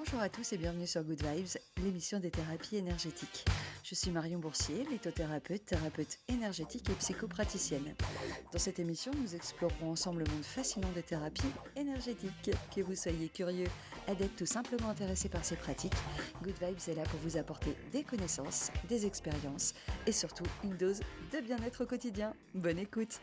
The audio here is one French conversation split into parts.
Bonjour à tous et bienvenue sur Good Vibes, l'émission des thérapies énergétiques. Je suis Marion Boursier, lithothérapeute, thérapeute énergétique et psychopraticienne. Dans cette émission, nous explorerons ensemble le monde fascinant des thérapies énergétiques. Que vous soyez curieux, adepte ou simplement intéressé par ces pratiques, Good Vibes est là pour vous apporter des connaissances, des expériences et surtout une dose de bien-être au quotidien. Bonne écoute!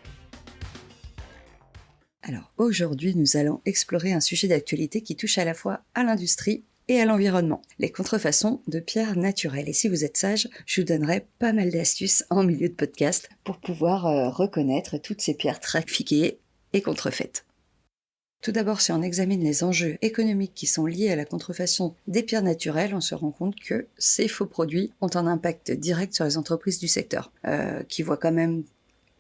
Alors aujourd'hui, nous allons explorer un sujet d'actualité qui touche à la fois à l'industrie et à l'environnement, les contrefaçons de pierres naturelles. Et si vous êtes sage, je vous donnerai pas mal d'astuces en milieu de podcast pour pouvoir reconnaître toutes ces pierres trafiquées et contrefaites. Tout d'abord, si on examine les enjeux économiques qui sont liés à la contrefaçon des pierres naturelles, on se rend compte que ces faux produits ont un impact direct sur les entreprises du secteur, qui voient quand même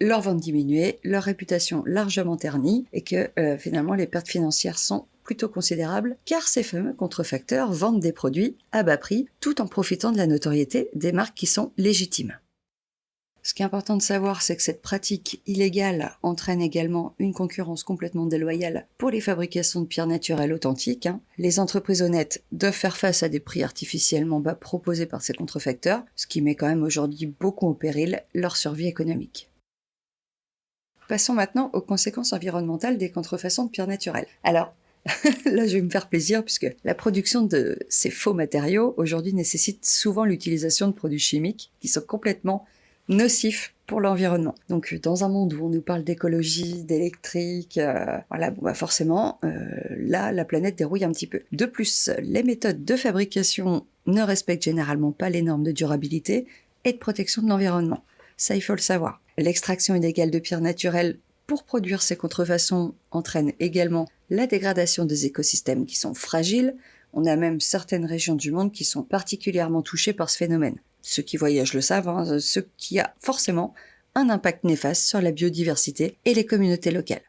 leur vente diminuer, leur réputation largement ternie et que finalement les pertes financières sont plutôt considérables car ces fameux contrefacteurs vendent des produits à bas prix tout en profitant de la notoriété des marques qui sont légitimes. Ce qui est important de savoir, c'est que cette pratique illégale entraîne également une concurrence complètement déloyale pour les fabrications de pierres naturelles authentiques. Les entreprises honnêtes doivent faire face à des prix artificiellement bas proposés par ces contrefacteurs, ce qui met quand même aujourd'hui beaucoup en péril leur survie économique. Passons maintenant aux conséquences environnementales des contrefaçons de pierres naturelles. Alors, là je vais me faire plaisir puisque la production de ces faux matériaux aujourd'hui nécessite souvent l'utilisation de produits chimiques qui sont complètement nocifs pour l'environnement. Donc dans un monde où on nous parle d'écologie, d'électrique, forcément, là la planète dérouille un petit peu. De plus, les méthodes de fabrication ne respectent généralement pas les normes de durabilité et de protection de l'environnement. Ça, il faut le savoir. L'extraction illégale de pierres naturelles pour produire ces contrefaçons entraîne également la dégradation des écosystèmes qui sont fragiles. On a même certaines régions du monde qui sont particulièrement touchées par ce phénomène. Ceux qui voyagent le savent, ce qui a forcément un impact néfaste sur la biodiversité et les communautés locales.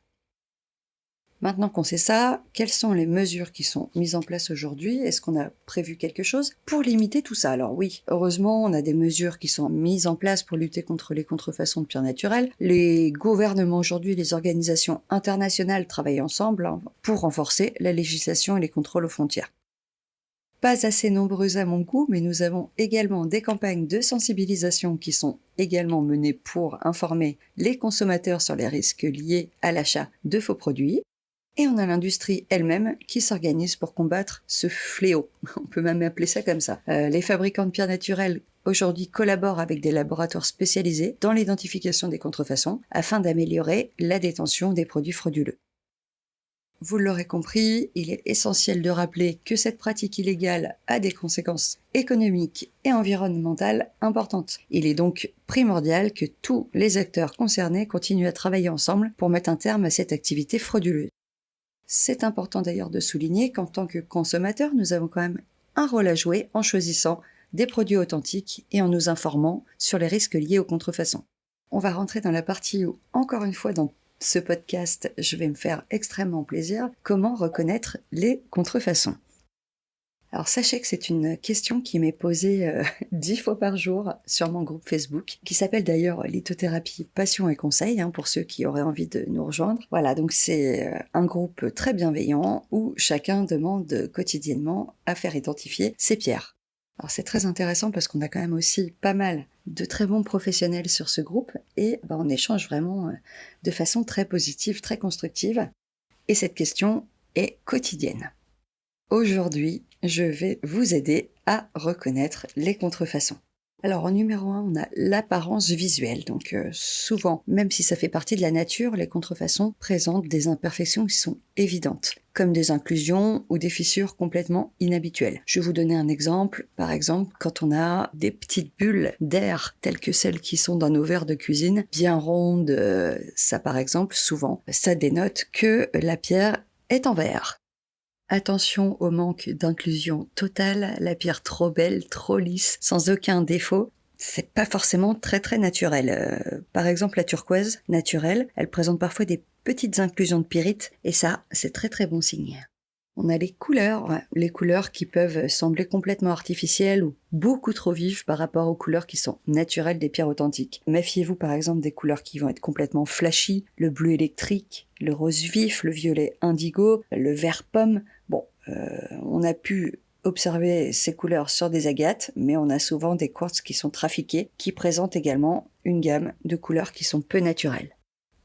Maintenant qu'on sait ça, quelles sont les mesures qui sont mises en place aujourd'hui? Est-ce qu'on a prévu quelque chose pour limiter tout ça? Alors oui, heureusement, on a des mesures qui sont mises en place pour lutter contre les contrefaçons de pierres naturelles. Les gouvernements aujourd'hui, les organisations internationales travaillent ensemble pour renforcer la législation et les contrôles aux frontières. Pas assez nombreuses à mon goût, mais nous avons également des campagnes de sensibilisation qui sont également menées pour informer les consommateurs sur les risques liés à l'achat de faux produits. Et on a l'industrie elle-même qui s'organise pour combattre ce fléau. On peut même appeler ça comme ça. Les fabricants de pierres naturelles aujourd'hui collaborent avec des laboratoires spécialisés dans l'identification des contrefaçons afin d'améliorer la détection des produits frauduleux. Vous l'aurez compris, il est essentiel de rappeler que cette pratique illégale a des conséquences économiques et environnementales importantes. Il est donc primordial que tous les acteurs concernés continuent à travailler ensemble pour mettre un terme à cette activité frauduleuse. C'est important d'ailleurs de souligner qu'en tant que consommateurs, nous avons quand même un rôle à jouer en choisissant des produits authentiques et en nous informant sur les risques liés aux contrefaçons. On va rentrer dans la partie où, encore une fois, dans ce podcast, je vais me faire extrêmement plaisir. Comment reconnaître les contrefaçons? Alors sachez que c'est une question qui m'est posée 10 fois par jour sur mon groupe Facebook, qui s'appelle d'ailleurs Lithothérapie, Passion et Conseil, pour ceux qui auraient envie de nous rejoindre. Voilà, donc c'est un groupe très bienveillant où chacun demande quotidiennement à faire identifier ses pierres. Alors c'est très intéressant parce qu'on a quand même aussi pas mal de très bons professionnels sur ce groupe et on échange vraiment de façon très positive, très constructive. Et cette question est quotidienne. Aujourd'hui, je vais vous aider à reconnaître les contrefaçons. Alors en numéro 1, on a l'apparence visuelle. Donc souvent, même si ça fait partie de la nature, les contrefaçons présentent des imperfections qui sont évidentes, comme des inclusions ou des fissures complètement inhabituelles. Je vais vous donner un exemple. Par exemple, quand on a des petites bulles d'air, telles que celles qui sont dans nos verres de cuisine, bien rondes, ça par exemple, souvent, ça dénote que la pierre est en verre. Attention au manque d'inclusion totale, la pierre trop belle, trop lisse, sans aucun défaut, c'est pas forcément très très naturel. Par exemple, la turquoise naturelle, elle présente parfois des petites inclusions de pyrite, et ça, c'est très très bon signe. On a les couleurs qui peuvent sembler complètement artificielles ou beaucoup trop vives par rapport aux couleurs qui sont naturelles des pierres authentiques. Méfiez-vous par exemple des couleurs qui vont être complètement flashy, le bleu électrique, le rose vif, le violet indigo, le vert pomme. On a pu observer ces couleurs sur des agates, mais on a souvent des quartz qui sont trafiqués, qui présentent également une gamme de couleurs qui sont peu naturelles.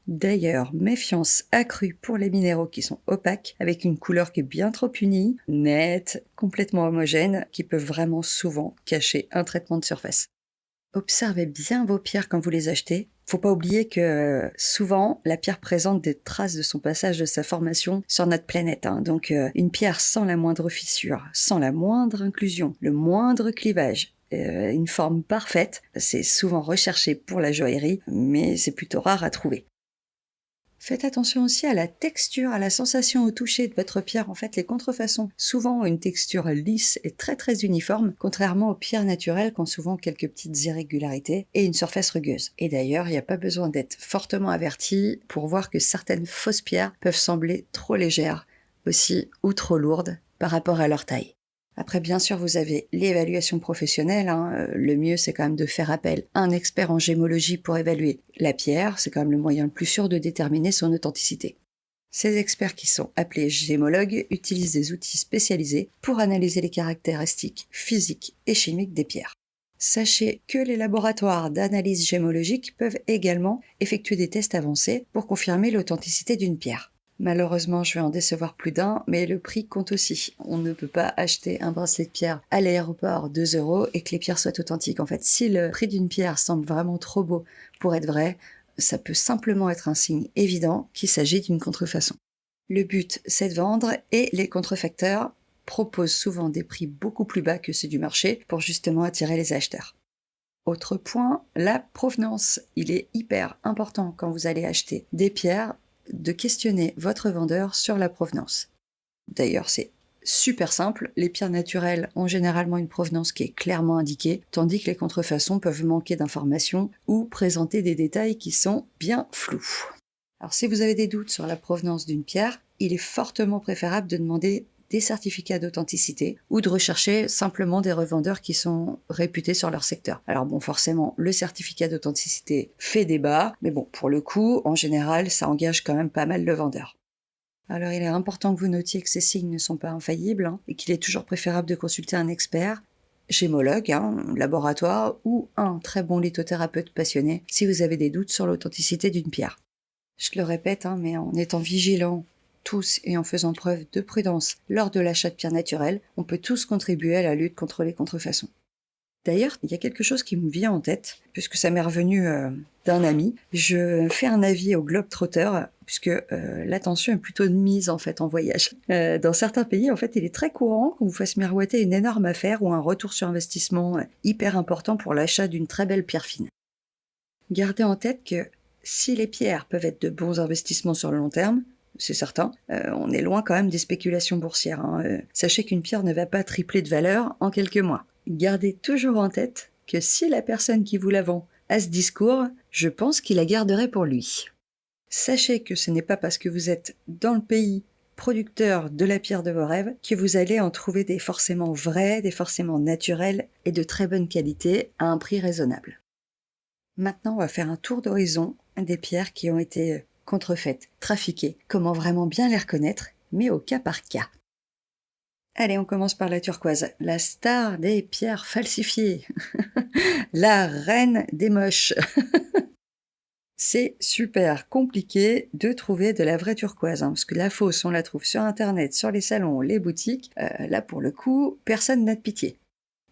D'ailleurs, méfiance accrue pour les minéraux qui sont opaques, avec une couleur qui est bien trop unie, nette, complètement homogène, qui peut vraiment souvent cacher un traitement de surface. Observez bien vos pierres quand vous les achetez. Faut pas oublier que souvent, la pierre présente des traces de son passage, de sa formation sur notre planète. Donc, une pierre sans la moindre fissure, sans la moindre inclusion, le moindre clivage, une forme parfaite, c'est souvent recherché pour la joaillerie, mais c'est plutôt rare à trouver. Faites attention aussi à la texture, à la sensation au toucher de votre pierre. En fait, les contrefaçons souvent ont une texture lisse et très très uniforme, contrairement aux pierres naturelles qui ont souvent quelques petites irrégularités et une surface rugueuse. Et d'ailleurs, il n'y a pas besoin d'être fortement averti pour voir que certaines fausses pierres peuvent sembler trop légères aussi ou trop lourdes par rapport à leur taille. Après, bien sûr, vous avez l'évaluation professionnelle. Le mieux, c'est quand même de faire appel à un expert en gémologie pour évaluer la pierre. C'est quand même le moyen le plus sûr de déterminer son authenticité. Ces experts qui sont appelés gémologues utilisent des outils spécialisés pour analyser les caractéristiques physiques et chimiques des pierres. Sachez que les laboratoires d'analyse gémologique peuvent également effectuer des tests avancés pour confirmer l'authenticité d'une pierre. Malheureusement, je vais en décevoir plus d'un, mais le prix compte aussi. On ne peut pas acheter un bracelet de pierre à l'aéroport 2 € et que les pierres soient authentiques. En fait, si le prix d'une pierre semble vraiment trop beau pour être vrai, ça peut simplement être un signe évident qu'il s'agit d'une contrefaçon. Le but, c'est de vendre et les contrefacteurs proposent souvent des prix beaucoup plus bas que ceux du marché pour justement attirer les acheteurs. Autre point, la provenance. Il est hyper important quand vous allez acheter des pierres de questionner votre vendeur sur la provenance. D'ailleurs, c'est super simple, les pierres naturelles ont généralement une provenance qui est clairement indiquée, tandis que les contrefaçons peuvent manquer d'informations ou présenter des détails qui sont bien flous. Alors si vous avez des doutes sur la provenance d'une pierre, il est fortement préférable de demander des certificats d'authenticité ou de rechercher simplement des revendeurs qui sont réputés sur leur secteur. Alors bon, forcément, le certificat d'authenticité fait débat, mais bon, pour le coup, en général, ça engage quand même pas mal le vendeur. Alors il est important que vous notiez que ces signes ne sont pas infaillibles et qu'il est toujours préférable de consulter un expert, gémologue, laboratoire ou un très bon lithothérapeute passionné si vous avez des doutes sur l'authenticité d'une pierre. Je le répète, mais en étant vigilant tous et en faisant preuve de prudence lors de l'achat de pierres naturelles, on peut tous contribuer à la lutte contre les contrefaçons. D'ailleurs, il y a quelque chose qui me vient en tête, puisque ça m'est revenu d'un ami. Je fais un avis au Globetrotter, puisque l'attention est plutôt de mise en fait en voyage. Dans certains pays, en fait, il est très courant qu'on vous fasse miroiter une énorme affaire ou un retour sur investissement hyper important pour l'achat d'une très belle pierre fine. Gardez en tête que si les pierres peuvent être de bons investissements sur le long terme, c'est certain, on est loin quand même des spéculations boursières. Sachez qu'une pierre ne va pas tripler de valeur en quelques mois. Gardez toujours en tête que si la personne qui vous la vend a ce discours, je pense qu'il la garderait pour lui. Sachez que ce n'est pas parce que vous êtes dans le pays producteur de la pierre de vos rêves que vous allez en trouver des forcément vraies, des forcément naturelles et de très bonne qualité à un prix raisonnable. Maintenant, on va faire un tour d'horizon des pierres qui ont été contrefaites, trafiquées, comment vraiment bien les reconnaître, mais au cas par cas. Allez, on commence par la turquoise, la star des pierres falsifiées, la reine des moches. C'est super compliqué de trouver de la vraie turquoise, parce que la fausse, on la trouve sur internet, sur les salons, les boutiques. Là, pour le coup, personne n'a de pitié.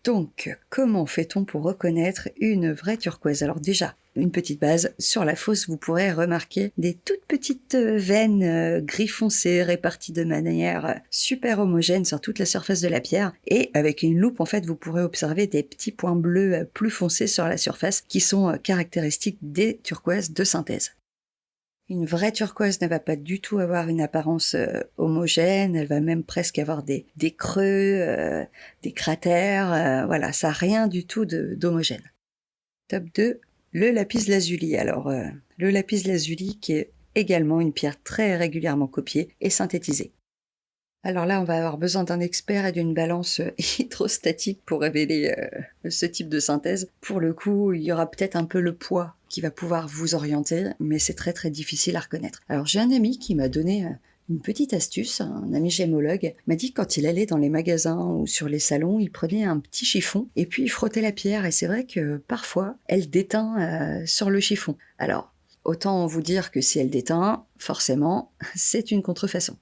Donc, comment fait-on pour reconnaître une vraie turquoise? Alors déjà, une petite base, sur la fausse, vous pourrez remarquer des toutes petites veines gris foncé réparties de manière super homogène sur toute la surface de la pierre. Et avec une loupe, en fait, vous pourrez observer des petits points bleus plus foncés sur la surface qui sont caractéristiques des turquoises de synthèse. Une vraie turquoise ne va pas du tout avoir une apparence homogène, elle va même presque avoir des creux, des cratères, voilà, ça n'a rien du tout d'homogène. Top 2, le lapis-lazuli. Alors, le lapis-lazuli qui est également une pierre très régulièrement copiée et synthétisée. Alors là, on va avoir besoin d'un expert et d'une balance hydrostatique pour révéler ce type de synthèse. Pour le coup, il y aura peut-être un peu le poids qui va pouvoir vous orienter, mais c'est très très difficile à reconnaître. Alors j'ai un ami qui m'a donné Une petite astuce, un ami gémologue m'a dit que quand il allait dans les magasins ou sur les salons, il prenait un petit chiffon et puis il frottait la pierre. Et c'est vrai que parfois, elle déteint sur le chiffon. Alors, autant vous dire que si elle déteint, forcément, c'est une contrefaçon.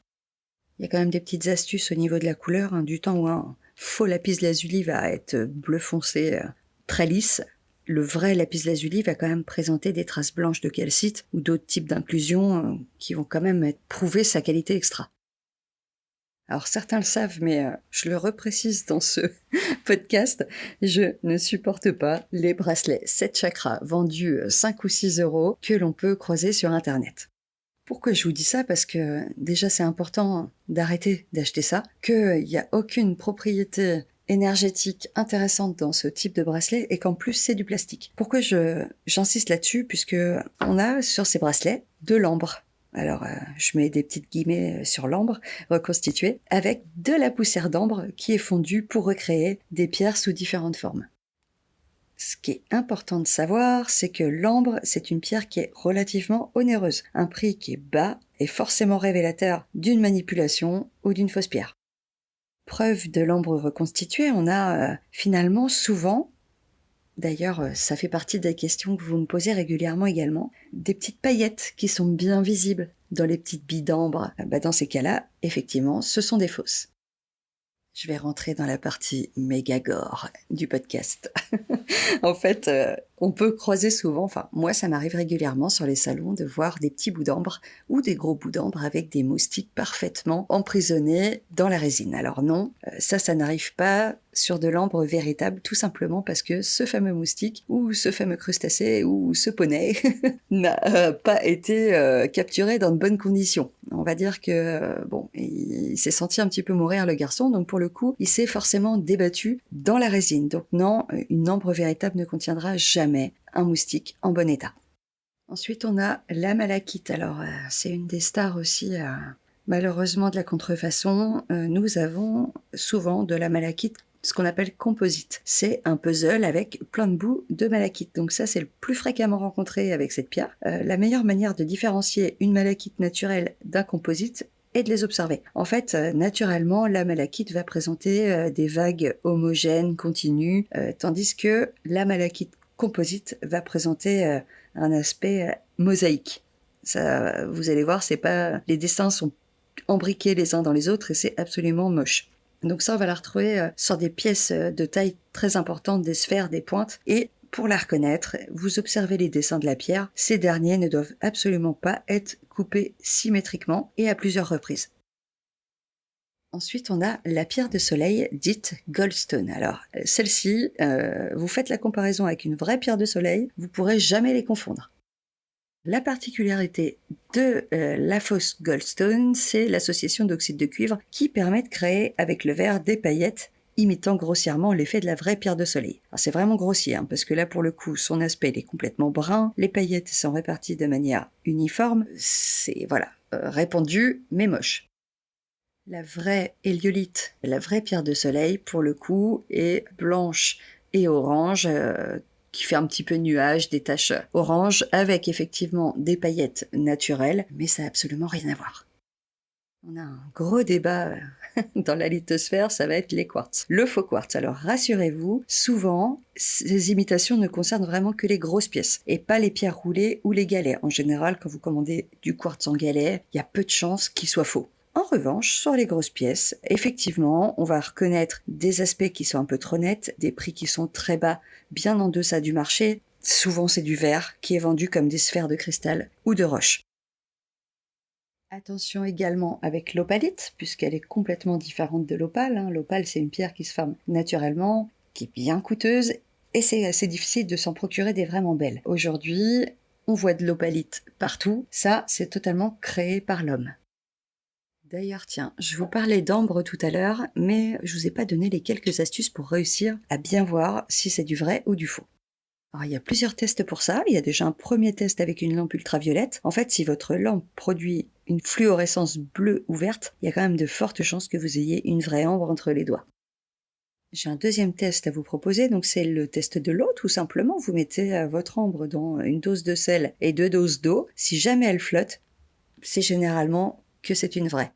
Il y a quand même des petites astuces au niveau de la couleur, hein, du temps où un faux lapis-lazuli va être bleu foncé, très lisse. Le vrai lapis-lazuli va quand même présenter des traces blanches de calcite ou d'autres types d'inclusions qui vont quand même prouver sa qualité extra. Alors certains le savent, mais je le reprécise dans ce podcast, je ne supporte pas les bracelets 7 chakras vendus 5 ou 6 euros que l'on peut croiser sur Internet. Pourquoi je vous dis ça? Parce que déjà c'est important d'arrêter d'acheter ça, qu'il n'y a aucune propriété énergétique intéressante dans ce type de bracelet et qu'en plus c'est du plastique. Pourquoi j'insiste là-dessus? Puisque on a sur ces bracelets de l'ambre. Alors je mets des petites guillemets sur l'ambre reconstituée avec de la poussière d'ambre qui est fondue pour recréer des pierres sous différentes formes. Ce qui est important de savoir, c'est que l'ambre, c'est une pierre qui est relativement onéreuse. Un prix qui est bas est forcément révélateur d'une manipulation ou d'une fausse pierre. Preuve de l'ambre reconstituée, on a finalement souvent, d'ailleurs ça fait partie des questions que vous me posez régulièrement également, des petites paillettes qui sont bien visibles dans les petites billes d'ambre. Dans ces cas-là, effectivement, ce sont des fausses. Je vais rentrer dans la partie méga gore du podcast. En fait, on peut croiser souvent, enfin moi ça m'arrive régulièrement sur les salons de voir des petits bouts d'ambre ou des gros bouts d'ambre avec des moustiques parfaitement emprisonnés dans la résine. Alors non, ça n'arrive pas sur de l'ambre véritable, tout simplement parce que ce fameux moustique ou ce fameux crustacé ou ce poney n'a pas été capturé dans de bonnes conditions. On va dire que il s'est senti un petit peu mourir le garçon, donc pour le coup, il s'est forcément débattu dans la résine. Donc non, une ambre véritable ne contiendra jamais un moustique en bon état. Ensuite, on a la malachite. Alors, c'est une des stars aussi, malheureusement, de la contrefaçon. Nous avons souvent de la malachite, ce qu'on appelle composite. C'est un puzzle avec plein de bouts de malachite. Donc ça, c'est le plus fréquemment rencontré avec cette pierre. La meilleure manière de différencier une malachite naturelle d'un composite est de les observer. En fait, naturellement, la malachite va présenter des vagues homogènes, continues, tandis que la malachite composite va présenter un aspect mosaïque. Ça, vous allez voir, c'est pas, les dessins sont embriqués les uns dans les autres et c'est absolument moche. Donc ça, on va la retrouver sur des pièces de taille très importante, des sphères, des pointes. Et pour la reconnaître, vous observez les dessins de la pierre. Ces derniers ne doivent absolument pas être coupés symétriquement et à plusieurs reprises. Ensuite, on a la pierre de soleil dite Goldstone. Alors, celle-ci, vous faites la comparaison avec une vraie pierre de soleil, vous ne pourrez jamais les confondre. La particularité de la fausse Goldstone, c'est l'association d'oxyde de cuivre qui permet de créer avec le verre des paillettes imitant grossièrement l'effet de la vraie pierre de soleil. Alors c'est vraiment grossier, parce que là pour le coup son aspect il est complètement brun, les paillettes sont réparties de manière uniforme, c'est répandu mais moche. La vraie héliolite, la vraie pierre de soleil pour le coup est blanche et orange, qui fait un petit peu nuage, des taches orange, avec effectivement des paillettes naturelles, mais ça n'a absolument rien à voir. On a un gros débat dans la lithosphère, ça va être les quartz. Le faux quartz, alors rassurez-vous, souvent, ces imitations ne concernent vraiment que les grosses pièces, et pas les pierres roulées ou les galets. En général, quand vous commandez du quartz en galet, il y a peu de chances qu'il soit faux. En revanche, sur les grosses pièces, effectivement, on va reconnaître des aspects qui sont un peu trop nets, des prix qui sont très bas, bien en deçà du marché. Souvent, c'est du verre qui est vendu comme des sphères de cristal ou de roche. Attention également avec l'opalite, puisqu'elle est complètement différente de l'opale. L'opale, c'est une pierre qui se forme naturellement, qui est bien coûteuse, et c'est assez difficile de s'en procurer des vraiment belles. Aujourd'hui, on voit de l'opalite partout. Ça, c'est totalement créé par l'homme. D'ailleurs, tiens, je vous parlais d'ambre tout à l'heure, mais je vous ai pas donné les quelques astuces pour réussir à bien voir si c'est du vrai ou du faux. Alors, il y a plusieurs tests pour ça. Il y a déjà un premier test avec une lampe ultraviolette. En fait, si votre lampe produit une fluorescence bleue ou verte, il y a quand même de fortes chances que vous ayez une vraie ambre entre les doigts. J'ai un deuxième test à vous proposer, donc c'est le test de l'eau, tout simplement. Vous mettez votre ambre dans une dose de sel et 2 doses d'eau. Si jamais elle flotte, c'est généralement que c'est une vraie.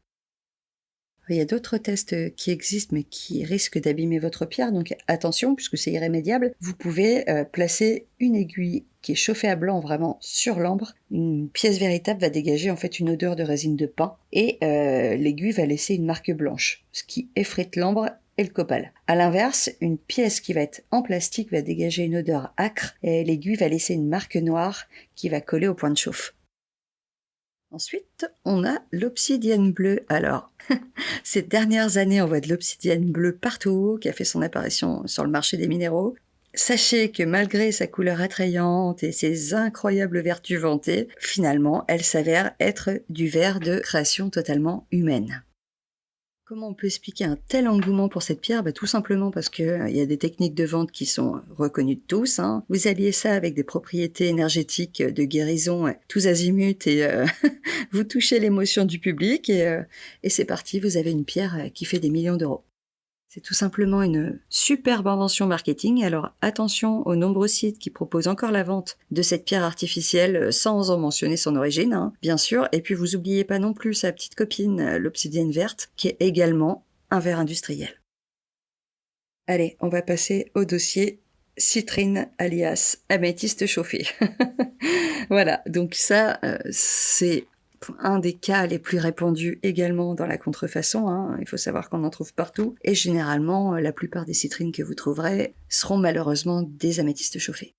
Il y a d'autres tests qui existent, mais qui risquent d'abîmer votre pierre, donc attention, puisque c'est irrémédiable. Vous pouvez placer une aiguille qui est chauffée à blanc vraiment sur l'ambre. Une pièce véritable va dégager en fait une odeur de résine de pin, et l'aiguille va laisser une marque blanche, ce qui effrite l'ambre et le copal. A l'inverse, une pièce qui va être en plastique va dégager une odeur âcre, et l'aiguille va laisser une marque noire qui va coller au point de chauffe. Ensuite, on a l'obsidienne bleue. Alors, ces dernières années, on voit de l'obsidienne bleue partout, qui a fait son apparition sur le marché des minéraux. Sachez que malgré sa couleur attrayante et ses incroyables vertus vantées, finalement, elle s'avère être du verre de création totalement humaine. Comment on peut expliquer un tel engouement pour cette pierre? Tout simplement parce qu'il y a des techniques de vente qui sont reconnues de tous, hein. Vous alliez ça avec des propriétés énergétiques de guérison tous azimuts et vous touchez l'émotion du public et c'est parti, vous avez une pierre qui fait des millions d'euros. C'est tout simplement une superbe invention marketing, alors attention aux nombreux sites qui proposent encore la vente de cette pierre artificielle sans en mentionner son origine, hein, bien sûr, et puis vous oubliez pas non plus sa petite copine, l'obsidienne verte, qui est également un verre industriel. Allez, on va passer au dossier citrine alias améthyste chauffée. Voilà, donc ça, c'est un des cas les plus répandus également dans la contrefaçon, hein. Il faut savoir qu'on en trouve partout et généralement, la plupart des citrines que vous trouverez seront malheureusement des améthystes chauffés.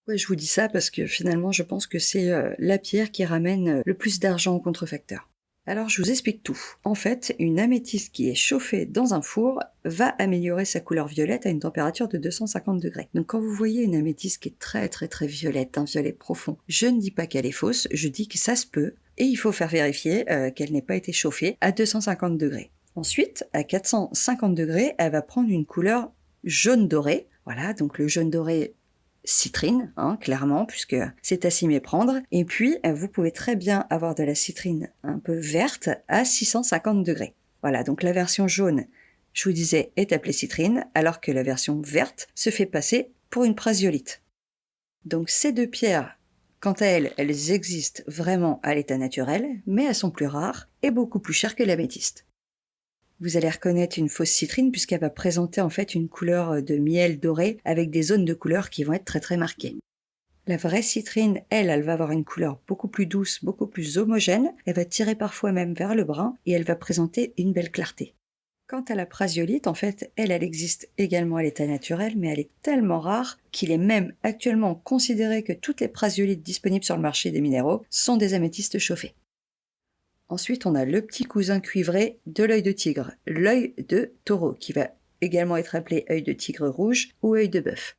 Ouais, je vous dis ça parce que finalement, je pense que c'est, la pierre qui ramène, le plus d'argent aux contrefacteurs. Alors je vous explique tout. En fait, une améthyste qui est chauffée dans un four va améliorer sa couleur violette à une température de 250 degrés. Donc quand vous voyez une améthyste qui est très très très violette, un violet profond, je ne dis pas qu'elle est fausse, je dis que ça se peut, et il faut faire vérifier qu'elle n'ait pas été chauffée à 250 degrés. Ensuite, à 450 degrés, elle va prendre une couleur jaune doré. Voilà, donc le jaune doré citrine, hein, clairement, puisque c'est à s'y méprendre. Et puis, vous pouvez très bien avoir de la citrine un peu verte à 650 degrés. Voilà, donc la version jaune, je vous disais, est appelée citrine, alors que la version verte se fait passer pour une prasiolite. Donc ces deux pierres, quant à elles, elles existent vraiment à l'état naturel, mais elles sont plus rares et beaucoup plus chères que l'améthyste. Vous allez reconnaître une fausse citrine puisqu'elle va présenter en fait une couleur de miel doré avec des zones de couleur qui vont être très très marquées. La vraie citrine, elle va avoir une couleur beaucoup plus douce, beaucoup plus homogène, elle va tirer parfois même vers le brun et elle va présenter une belle clarté. Quant à la prasiolite, en fait, elle existe également à l'état naturel, mais elle est tellement rare qu'il est même actuellement considéré que toutes les prasiolites disponibles sur le marché des minéraux sont des améthystes chauffés. Ensuite, on a le petit cousin cuivré de l'œil de tigre, l'œil de taureau, qui va également être appelé œil de tigre rouge ou œil de bœuf.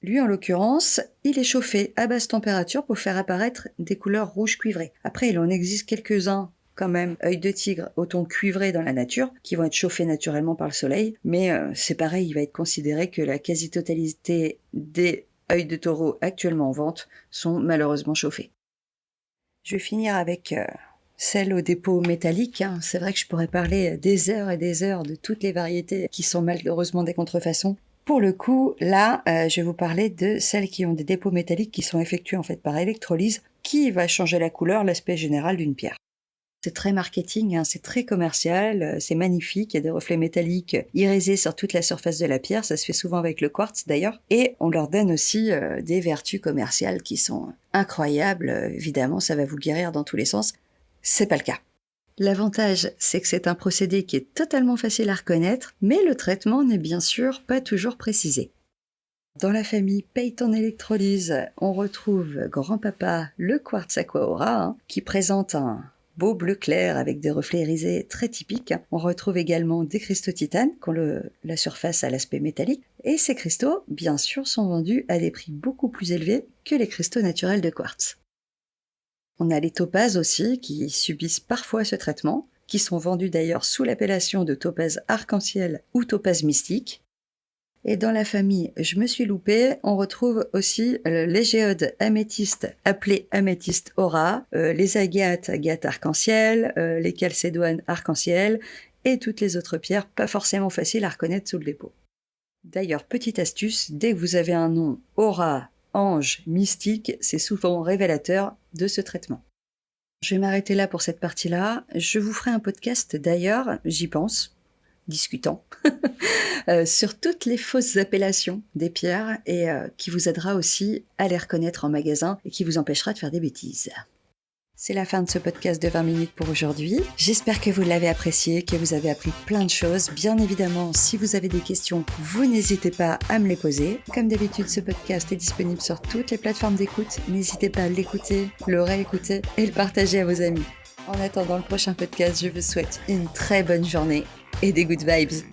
Lui, en l'occurrence, il est chauffé à basse température pour faire apparaître des couleurs rouges cuivrées. Après, il en existe quelques-uns, quand même, œil de tigre au ton cuivré dans la nature, qui vont être chauffés naturellement par le soleil, mais c'est pareil, il va être considéré que la quasi-totalité des œils de taureau actuellement en vente sont malheureusement chauffés. Je vais finir avec celle au dépôt métallique, hein. C'est vrai que je pourrais parler des heures et des heures de toutes les variétés qui sont malheureusement des contrefaçons. Pour le coup, là, je vais vous parler de celles qui ont des dépôts métalliques qui sont effectués en fait par électrolyse, qui va changer la couleur, l'aspect général d'une pierre. C'est très marketing, hein, c'est très commercial, c'est magnifique, il y a des reflets métalliques irisés sur toute la surface de la pierre, ça se fait souvent avec le quartz d'ailleurs, et on leur donne aussi des vertus commerciales qui sont incroyables, évidemment ça va vous guérir dans tous les sens, c'est pas le cas. L'avantage, c'est que c'est un procédé qui est totalement facile à reconnaître, mais le traitement n'est bien sûr pas toujours précisé. Dans la famille Peyton Electrolyse, on retrouve grand-papa le quartz Aquaora, hein, qui présente un beau bleu clair avec des reflets irisés très typiques. On retrouve également des cristaux titane qui ont la surface à l'aspect métallique. Et ces cristaux, bien sûr, sont vendus à des prix beaucoup plus élevés que les cristaux naturels de quartz. On a les topazes aussi qui subissent parfois ce traitement, qui sont vendus d'ailleurs sous l'appellation de topaz arc-en-ciel ou topaz mystique. Et dans la famille Je me suis loupée, on retrouve aussi les géodes améthystes appelées améthyste aura, les agates, agates arc-en-ciel, les chalcédoines arc-en-ciel et toutes les autres pierres pas forcément faciles à reconnaître sous le dépôt. D'ailleurs, petite astuce, dès que vous avez un nom aura, ange, mystique, c'est souvent révélateur de ce traitement. Je vais m'arrêter là pour cette partie-là. Je vous ferai un podcast d'ailleurs, j'y pense, discutant, sur toutes les fausses appellations des pierres et qui vous aidera aussi à les reconnaître en magasin et qui vous empêchera de faire des bêtises. C'est la fin de ce podcast de 20 minutes pour aujourd'hui. J'espère que vous l'avez apprécié, que vous avez appris plein de choses. Bien évidemment, si vous avez des questions, vous n'hésitez pas à me les poser. Comme d'habitude, ce podcast est disponible sur toutes les plateformes d'écoute. N'hésitez pas à l'écouter, le réécouter et le partager à vos amis. En attendant le prochain podcast, je vous souhaite une très bonne journée et des good vibes.